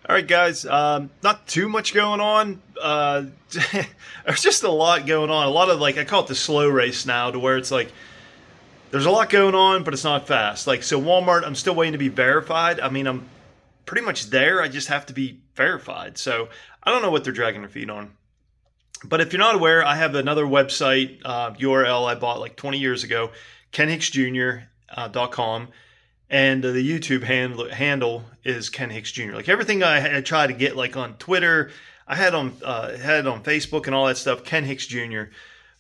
All right, guys. Not too much going on. There's just a lot going on. A lot of I call it the slow race now, to where it's like there's a lot going on, but it's not fast. So Walmart, I'm still waiting to be verified. I mean, I'm pretty much there. I just have to be verified. So I don't know what they're dragging their feet on. But if you're not aware, I have another website URL I bought like 20 years ago, kenhicksjr.com. And the YouTube handle is Ken Hicks Jr. Like everything I try to get like on Twitter, I had on Facebook and all that stuff, Ken Hicks Jr.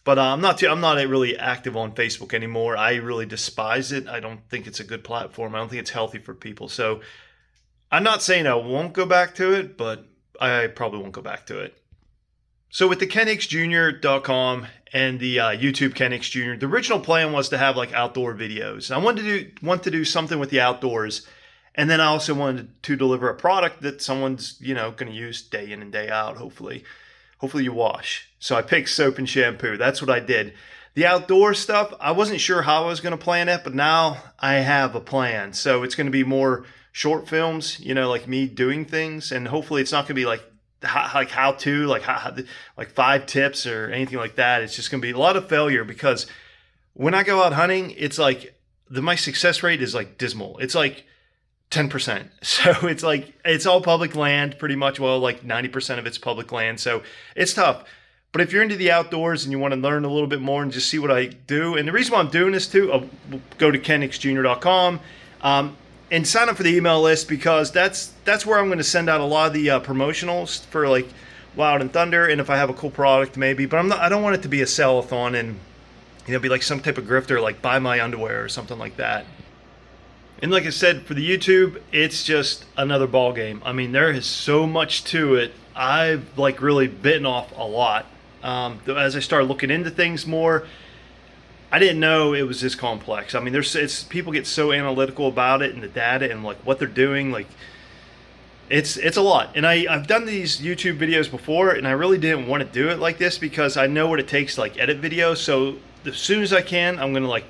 But I'm not really active on Facebook anymore. I really despise it. I don't think it's a good platform. I don't think it's healthy for people. So I'm not saying I won't go back to it, but I probably won't go back to it. So with the kenhicksjr.com and the YouTube Ken Hicks Jr., the original plan was to have like outdoor videos. I want to do something with the outdoors, and then I also wanted to deliver a product that someone's going to use day in and day out. Hopefully you wash. So I picked soap and shampoo. That's what I did. The outdoor stuff, I wasn't sure how I was going to plan it, but now I have a plan. So it's going to be more short films, like me doing things, and hopefully it's not going to be like how to like 5 tips or anything like that. It's just going to be a lot of failure, because when I go out hunting, it's like my success rate is like dismal. It's like 10%. So it's all public land pretty much. Well, like 90% of it's public land. So it's tough. But if you're into the outdoors and you want to learn a little bit more and just see what I do, and the reason why I'm doing this too, go to kenhicksjr.com. And sign up for the email list, because that's where I'm going to send out a lot of the promotionals for like Wild and Thunder, and if I have a cool product maybe. But I don't want it to be a sell-a-thon and be like some type of grifter, like buy my underwear or something like that. And like I said, for the YouTube, it's just another ball game. I mean, there is so much to it. I've like really bitten off a lot. As I started looking into things more, I didn't know it was this complex. I mean, people get so analytical about it and the data and like what they're doing. Like it's a lot. And I've done these YouTube videos before, and I really didn't want to do it like this, because I know what it takes to like edit videos. So as soon as I can, I'm gonna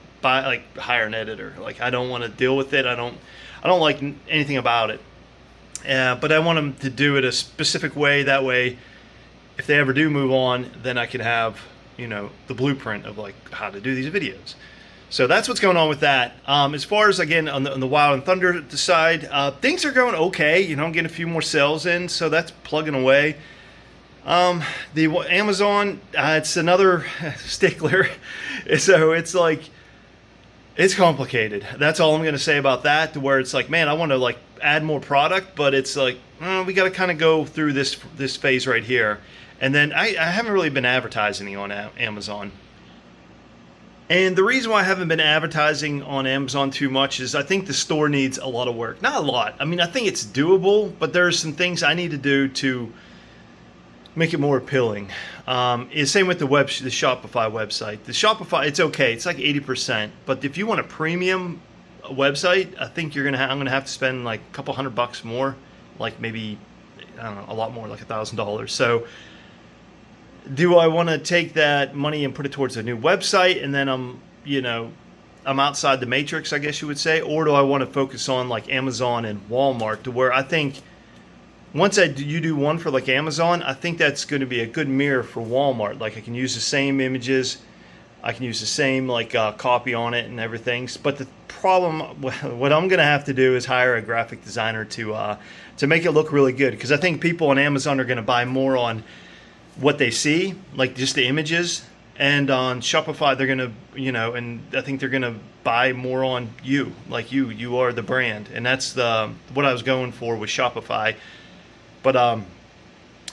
hire an editor. Like I don't want to deal with it. I don't like anything about it. But I want them to do it a specific way. That way, if they ever do move on, then I can have the blueprint of like how to do these videos. So that's what's going on with that. As far as again on the Wild and Thunder side, things are going okay. I'm getting a few more sales in, so that's plugging away. The Amazon, it's another stickler. So it's complicated. That's all I'm going to say about that. To where it's like, man, I want to like add more product, but it's like we got to kind of go through this phase right here. And then I haven't really been advertising on Amazon. And the reason why I haven't been advertising on Amazon too much is I think the store needs a lot of work. Not a lot. I mean, I think it's doable, but there's some things I need to do to make it more appealing. Same with the Shopify website. The Shopify, it's okay. It's like 80%. But if you want a premium website, I think I'm gonna have to spend like a couple $100 more, like maybe, I don't know, a lot more, like $1,000. So do I want to take that money and put it towards a new website, and then I'm outside the matrix, I guess you would say? Or do I want to focus on like Amazon and Walmart, to where I think once you do one for like Amazon, I think that's going to be a good mirror for Walmart. Like I can use the same images, I can use the same like copy on it and everything. But the problem, what I'm going to have to do is hire a graphic designer to make it look really good, because I think people on Amazon are going to buy more on what they see, like just the images, and on Shopify they're gonna, and I think they're gonna buy more on you, like you are the brand, and that's what I was going for with Shopify. But I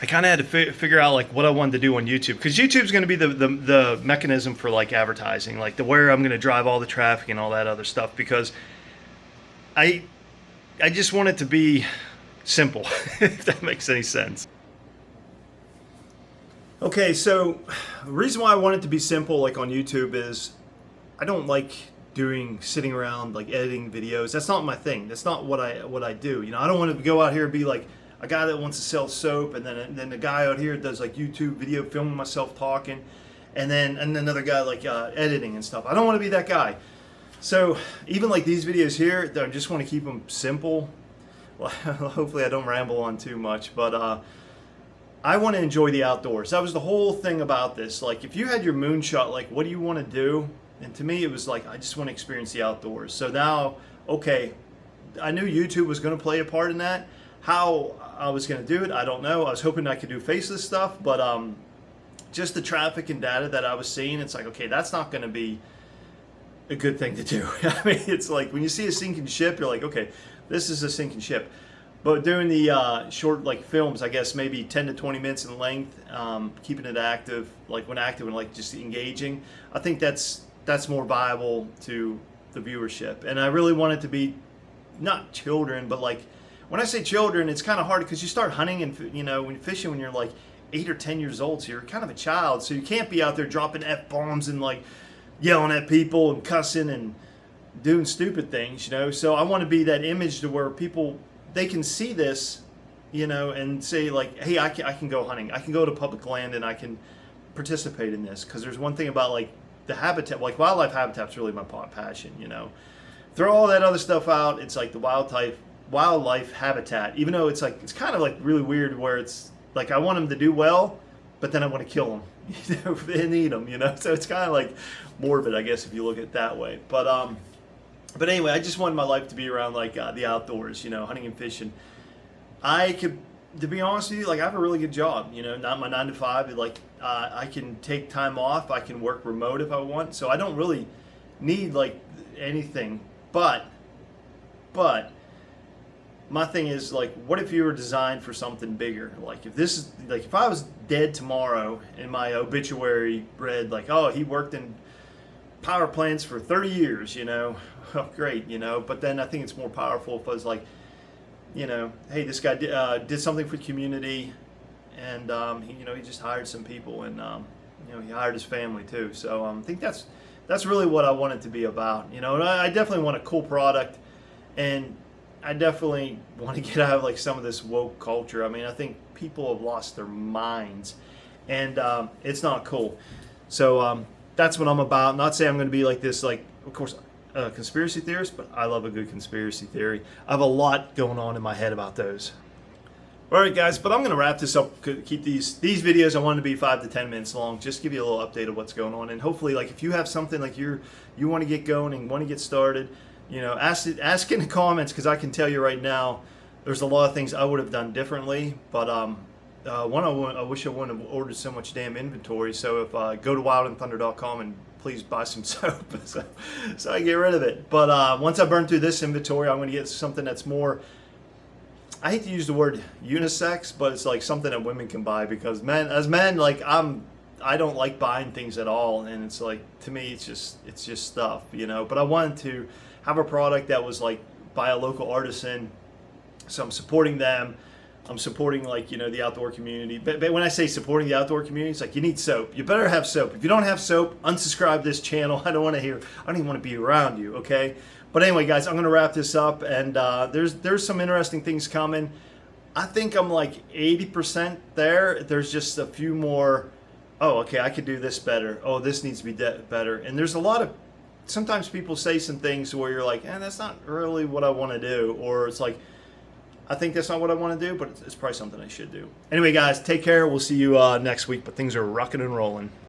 kind of had to figure out like what I wanted to do on YouTube, because YouTube's gonna be the mechanism for like advertising, like where I'm gonna drive all the traffic and all that other stuff, because I just want it to be simple, if that makes any sense. Okay, so the reason why I want it to be simple, like on YouTube, is I don't like sitting around like editing videos. That's not my thing. That's not what I do. I don't want to go out here and be like a guy that wants to sell soap, and then the guy out here does like YouTube video filming myself talking, and then another guy like editing and stuff. I don't want to be that guy. So even like these videos here, I just want to keep them simple. hopefully I don't ramble on too much, but I want to enjoy the outdoors. That was the whole thing about this. Like, if you had your moonshot, like, what do you want to do? And to me, it was like, I just want to experience the outdoors. So now, okay, I knew YouTube was going to play a part in that. How I was going to do it, I don't know. I was hoping I could do faceless stuff, but just the traffic and data that I was seeing, it's like, okay, that's not going to be a good thing to do. I mean, it's like when you see a sinking ship, you're like, okay, this is a sinking ship. But doing the short like films, I guess maybe 10 to 20 minutes in length, keeping it active, like when active and like just engaging, I think that's more viable to the viewership. And I really want it to be not children, but like when I say children, it's kind of hard because you start hunting and when fishing when you're like 8 or 10 years old, so you're kind of a child, so you can't be out there dropping F-bombs and like yelling at people and cussing and doing stupid things, So I want to be that image to where people, they can see this, and say like, hey, I can go hunting. I can go to public land and I can participate in this. Because there's one thing about like the habitat, like wildlife habitat's really my passion, Throw all that other stuff out. It's like the wildlife habitat, even though it's like, it's kind of like really weird where it's like, I want them to do well, but then I want to kill them and eat them, So it's kind of like morbid, I guess, if you look at it that way. But anyway, I just wanted my life to be around like the outdoors, hunting and fishing. I could, to be honest with you, like I have a really good job, not my 9 to 5. But, like I can take time off. I can work remote if I want. So I don't really need like anything. But my thing is like, what if you were designed for something bigger? Like if I was dead tomorrow and my obituary read like, oh, he worked in power plants for 30 years, oh, great, but then I think it's more powerful if I was like, hey, this guy did something for the community, and he just hired some people, and he hired his family too. So I think that's really what I want it to be about, and I definitely want a cool product, and I definitely want to get out of like some of this woke culture. I mean, I think people have lost their minds, and it's not cool. So that's what I'm about. Not saying I'm going to be like this, like, of course, conspiracy theorist, but I love a good conspiracy theory. I have a lot going on in my head about those. All right, guys, but I'm going to wrap this up. Keep these videos, I want to be 5 to 10 minutes long. Just give you a little update of what's going on, and hopefully, like, if you have something like you want to get going and want to get started, ask in the comments, because I can tell you right now, there's a lot of things I would have done differently, but I wish I wouldn't have ordered so much damn inventory. So if go to wildandthunder.com and please buy some soap so I get rid of it. But once I burn through this inventory, I'm going to get something that's more, I hate to use the word unisex, but it's like something that women can buy, because as men, like I don't like buying things at all, and it's like, to me, it's just stuff, But I wanted to have a product that was like by a local artisan, so I'm supporting them. I'm supporting like the outdoor community. But when I say supporting the outdoor community, it's like you need soap. You better have soap. If you don't have soap, unsubscribe this channel. I don't even want to be around you. Okay. But anyway, guys, I'm going to wrap this up, and there's some interesting things coming. I think I'm like 80% there. There's just a few more. Oh, okay, I could do this better. Oh, this needs to be better. And there's a lot of, sometimes people say some things where you're like, that's not really what I want to do, or it's like, I think that's not what I want to do, but it's probably something I should do. Anyway, guys, take care. We'll see you next week, but things are rocking and rolling.